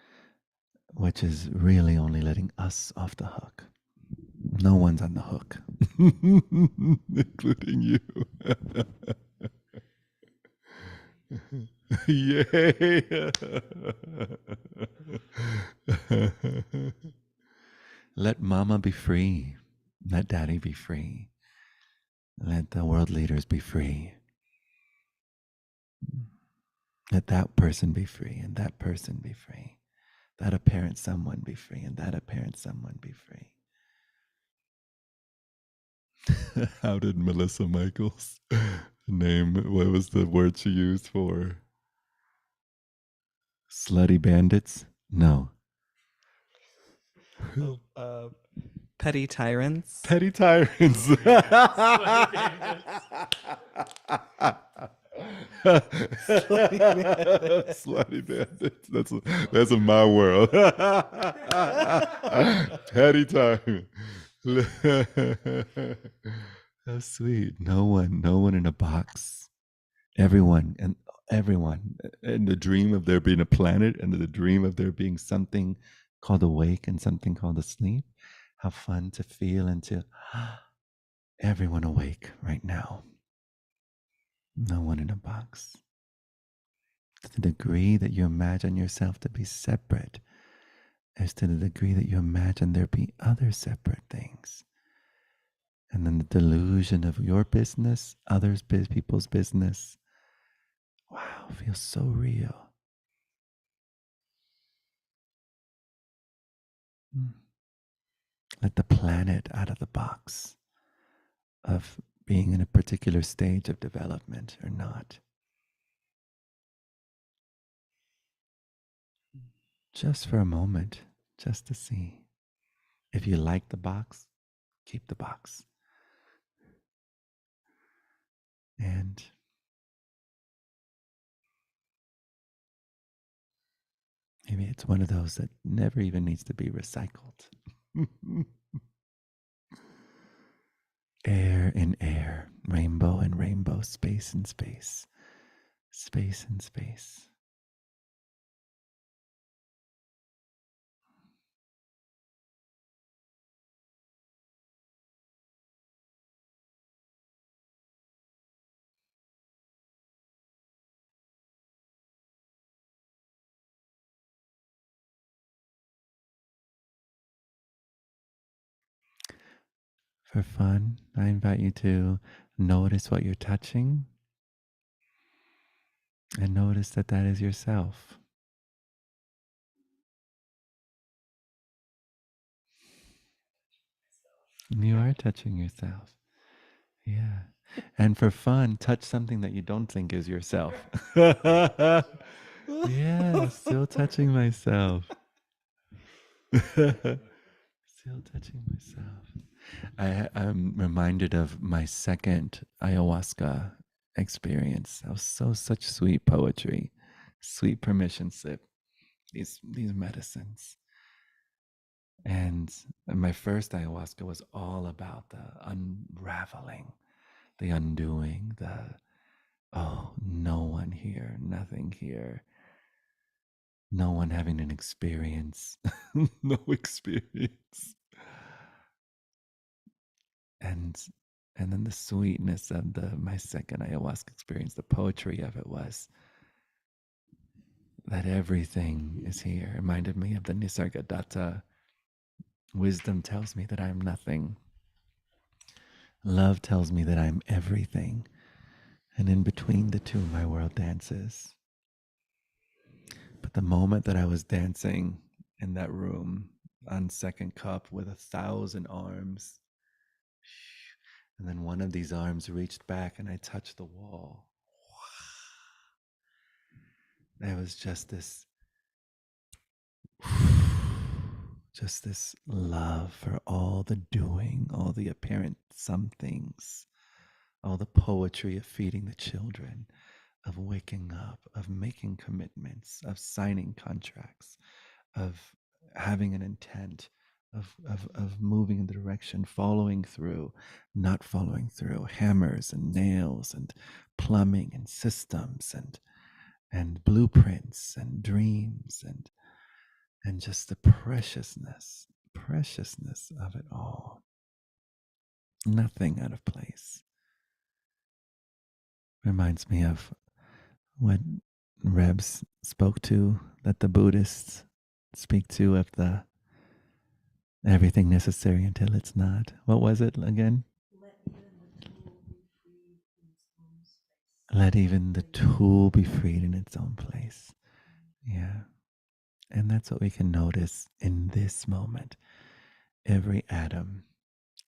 which is really only letting us off the hook. No one's on the hook, including you. Yay! Let mama be free. Let daddy be free. Let the world leaders be free. Let that person be free and that person be free. That apparent someone be free and that apparent someone be free. How did Melissa Michaels name, what was the word she used for slutty bandits? No. Petty tyrants. Petty tyrants. Slutty bandits. That's in my world. Petty tyrants. That's sweet. No one in a box. Everyone in the dream of there being a planet and the dream of there being something called awake and something called asleep. How fun to feel and to everyone awake right now. No one in a box. To the degree that you imagine yourself to be separate is to the degree that you imagine there be other separate things. And then the delusion of your business, people's business, wow, feels so real. Let the planet out of the box of being in a particular stage of development or not. Just for a moment, just to see. If you like the box, keep the box. And maybe it's one of those that never even needs to be recycled. Air in air, rainbow and rainbow, space in space, space in space. For fun, I invite you to notice what you're touching and notice that that is yourself. You are touching yourself. Yeah. And for fun, touch something that you don't think is yourself. Yeah, still touching myself. Still touching myself. I'm reminded of my second ayahuasca experience. That was such sweet poetry, sweet permission slip. These medicines. And my first ayahuasca was all about the unraveling, the undoing, no one here, nothing here, no one having an experience, no experience. And then the sweetness of my second ayahuasca experience, the poetry of it was that everything is here. It reminded me of the Nisargadatta. Wisdom tells me that I am nothing. Love tells me that I am everything. And in between the two, my world dances. But the moment that I was dancing in that room on second cup with 1,000 arms, and then one of these arms reached back and I touched the wall. There was just this love for all the doing, all the apparent somethings, all the poetry of feeding the children, of waking up, of making commitments, of signing contracts, of having an intent, of moving in the direction, following through, not following through, hammers and nails and plumbing and systems and blueprints and dreams and just the preciousness of it all. Nothing out of place. Reminds me of what Rebs spoke to, that the Buddhists speak to, of the everything necessary until it's not. What was it again? Let even the tool be freed in its own place. Yeah. And that's what we can notice in this moment. Every atom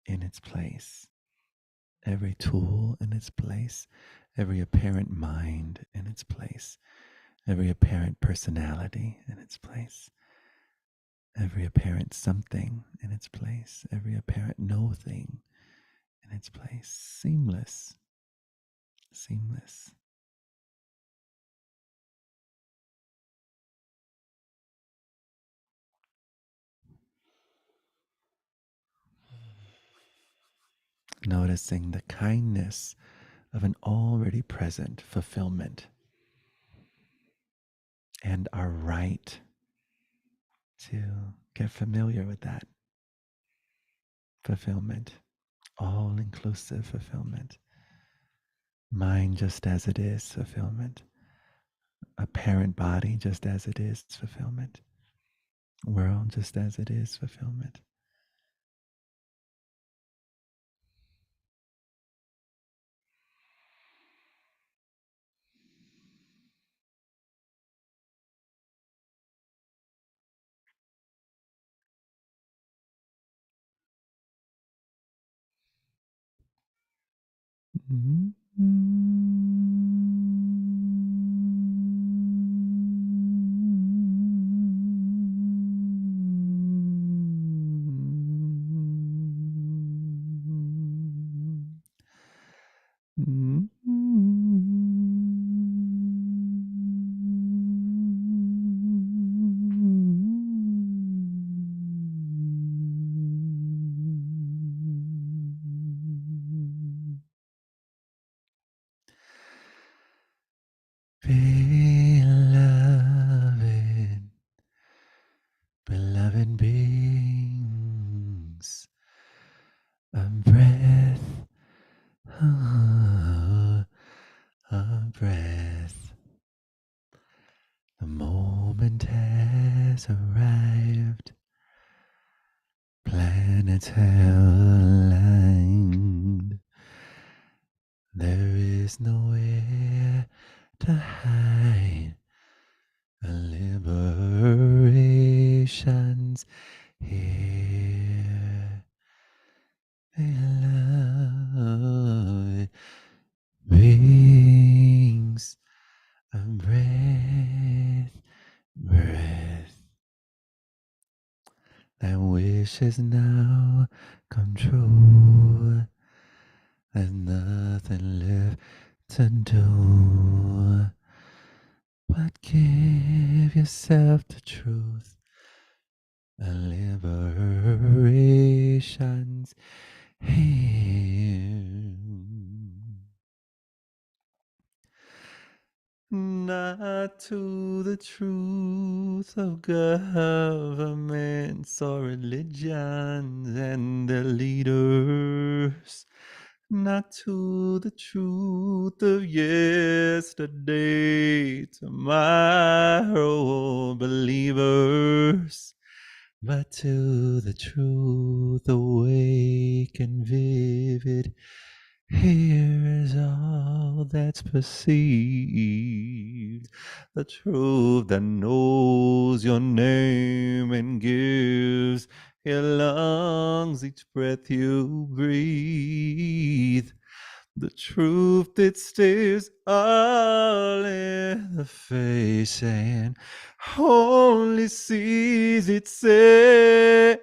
in its place, every tool in its place, every apparent mind in its place, every apparent personality in its place, every apparent something in its place, every apparent no thing in its place. Seamless. Seamless. Noticing the kindness of an already present fulfillment and our right to get familiar with that fulfillment, all-inclusive fulfillment, mind just as it is fulfillment, apparent body just as it is fulfillment, world just as it is fulfillment. Beloved, beloved beings, a breath, a breath. The moment has arrived, planets have aligned. There is nowhere to hide. The liberation's here. Beloved beings, a breath, breath. That wish is now come true. There's nothing left to do but give yourself the truth. The liberation's here. Not to the truth of governments or religions and their leaders. Not to the truth of yesterday, tomorrow believers, but to the truth awake and vivid. Here's all that's perceived, the truth that knows your name and gives your lungs each breath you breathe. The truth that stares all in the face and only sees itself.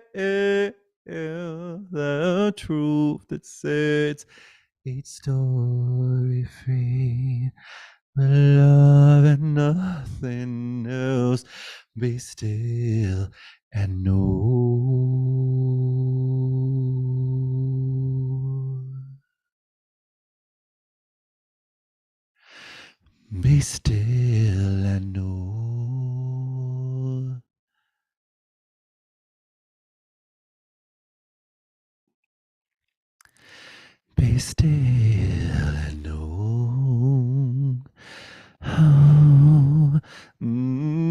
The truth that sets each story free. Love and nothing else. Be still and know. still and know. Be still and know. Oh, mm,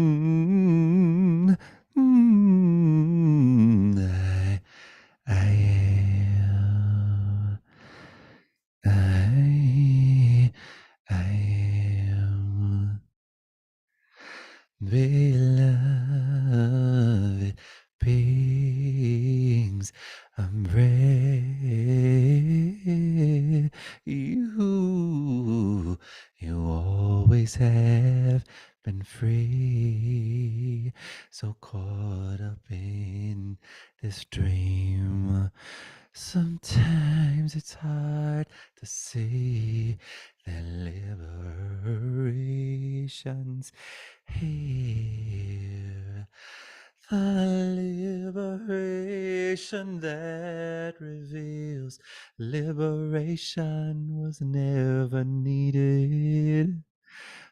I am. I am. Beloved beings, I'm ready. You always have been free, so caught up in this dream. Sometimes it's hard to see that liberation's here. The liberation that reveals liberation was never needed.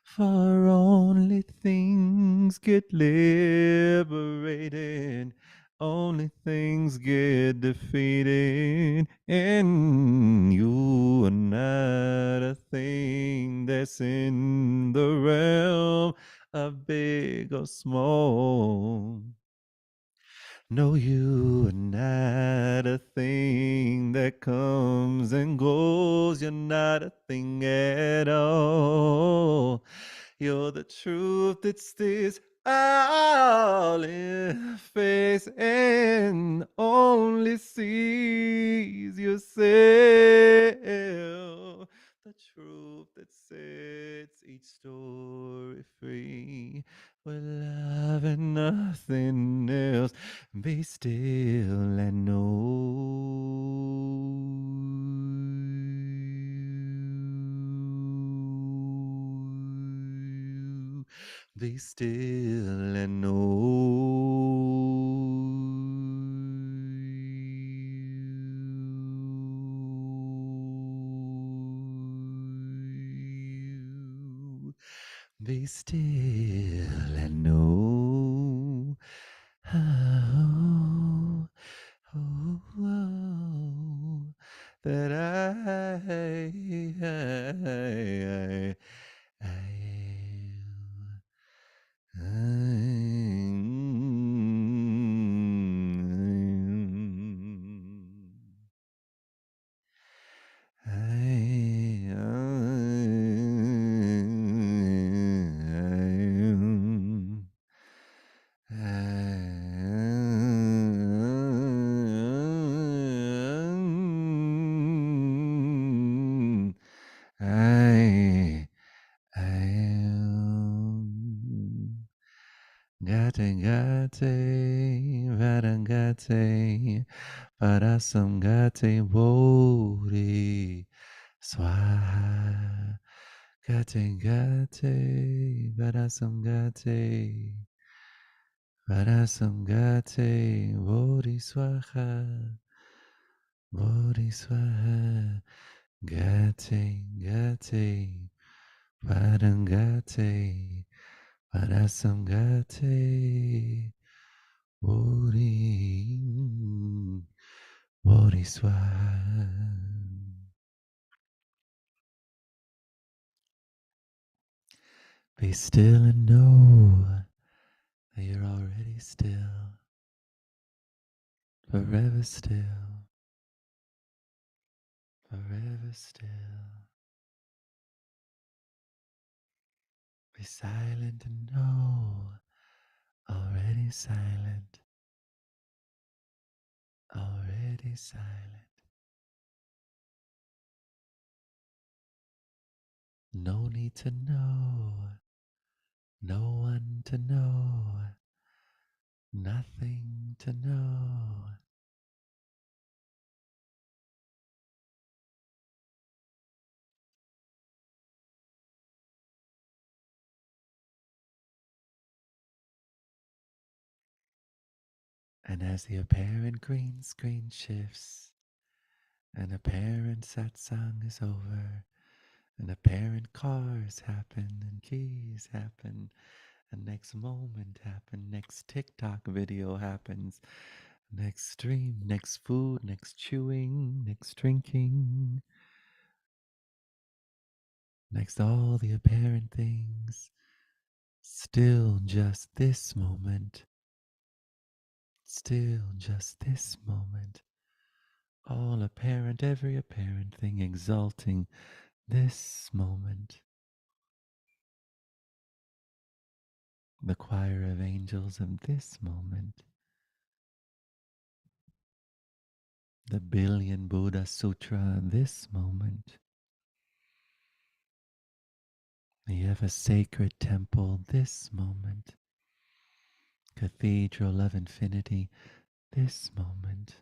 For only things get liberated, only things get defeated, and you are not a thing that's in the realm of big or small. No, you are not a thing that comes and goes. You're not a thing at all. You're the truth that stays all in face and only sees yourself. The truth that sets each story free. With love and nothing else. Be still and know. Be still and know. Be still and know. Oh, oh, oh, that I am. I am. Gate, varangate, parasamgate, bodhi, swaha. Gate, varasamgate, varasamgate, bodhi, swaha, bodhi, swaha. Gate, varangate, parasamgate, bodhi, bodhi, swaha. Be still and know that you're already still, forever still, forever still. Be silent and know, already silent, already silent. No need to know, no one to know, nothing to know. And as the apparent green screen shifts and apparent satsang is over, and apparent cars happen, and keys happen, and next moment happen, next TikTok video happens, next stream, next food, next chewing, next drinking, next all the apparent things. Still just this moment. Still just this moment. All apparent, every apparent thing exalting this moment. The choir of angels of this moment. The billion Buddha Sutra this moment. The ever sacred temple this moment. Cathedral of infinity this moment.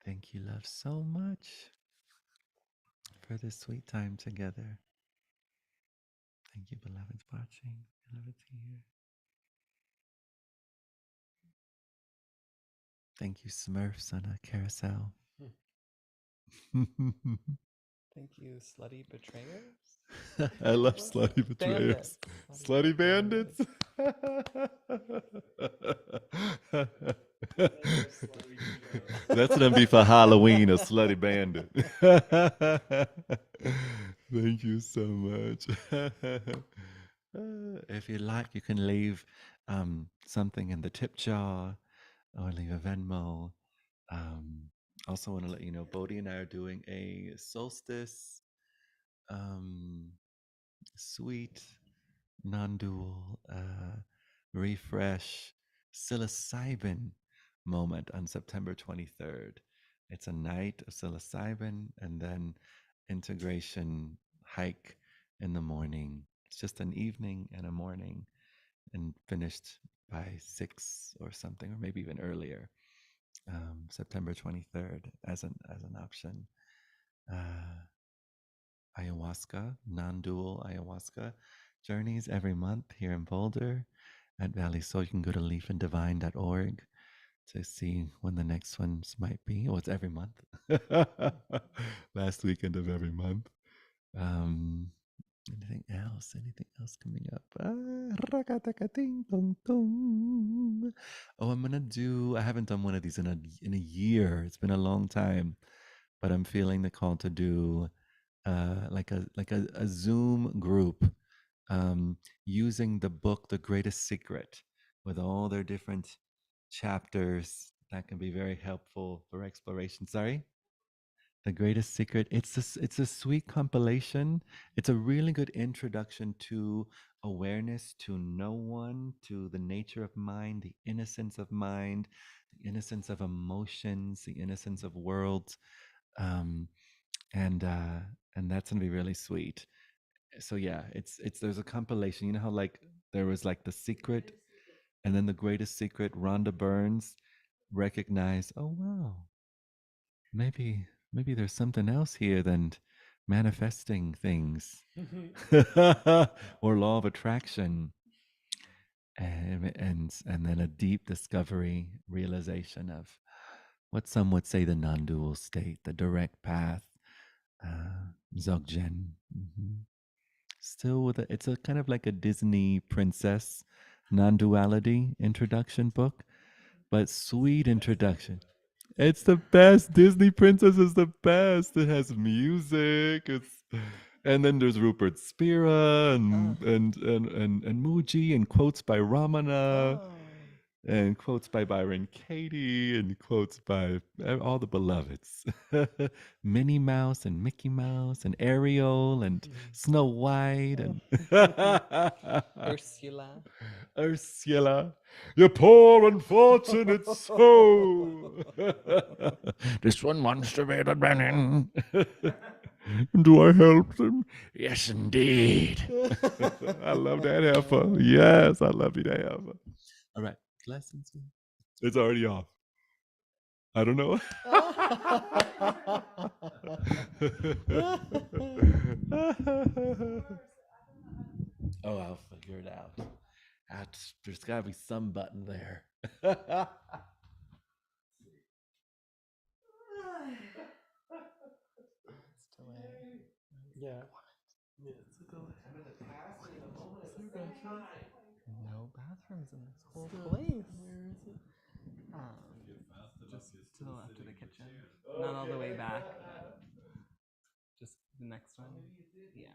Thank you, love, so much for this sweet time together. Thank you, beloveds watching, beloveds here. Thank you, Smurfs on a carousel. Thank you, slutty betrayers. I love slutty betrayers. Slutty bandits. That's gonna be for Halloween, a slutty bandit. Thank you so much. If you like, you can leave something in the tip jar or leave a Venmo. Also want to let you know, Bodhi and I are doing a solstice sweet, non-dual, refresh psilocybin moment on September 23rd. It's a night of psilocybin and then integration hike in the morning. It's just an evening and a morning and finished by 6 or something, or maybe even earlier. September 23rd as an option. Ayahuasca, non-dual ayahuasca journeys every month here in Boulder at Valley Soul. You can go to leafandivine.org to see when the next ones might be. Oh, it's every month. Last weekend of every month. Anything else? Anything else coming up? Oh, I haven't done one of these in a year. It's been a long time, but I'm feeling the call to do like a Zoom group using the book The Greatest Secret with all their different chapters that can be very helpful for exploration. Sorry? The Greatest Secret. It's a sweet compilation. It's a really good introduction to awareness, to no one, to the nature of mind, the innocence of mind, the innocence of emotions, the innocence of worlds. Um, and that's gonna be really sweet. So yeah, it's there's a compilation. You know how like there was like The Secret, and then The Greatest Secret. Rhonda Burns recognized, oh wow, maybe there's something else here than manifesting things or law of attraction, and then a deep discovery, realization of what some would say the non-dual state, the direct path, Dzogchen. Still with it's a kind of like a Disney princess non-duality introduction book, but sweet introduction. It's the best. Disney Princess is the best. It has music. And then there's Rupert Spira and Muji and quotes by Ramana and quotes by Byron Katie and quotes by all the beloveds. Minnie Mouse and Mickey Mouse and Ariel and Snow White and Ursula. Ursula, you poor unfortunate soul. This one wants to be the Brennan. Do I help them? Yes, indeed. I love that heifer. Yes, I love you, that heifer. All right, lessons. It's already off. I don't know. Oh, I'll figure it out. There's got to be some button there. Yeah. No bathrooms in this whole place. Where is it? Just to the left of the kitchen. Not all the way back. Just the next one. Yeah.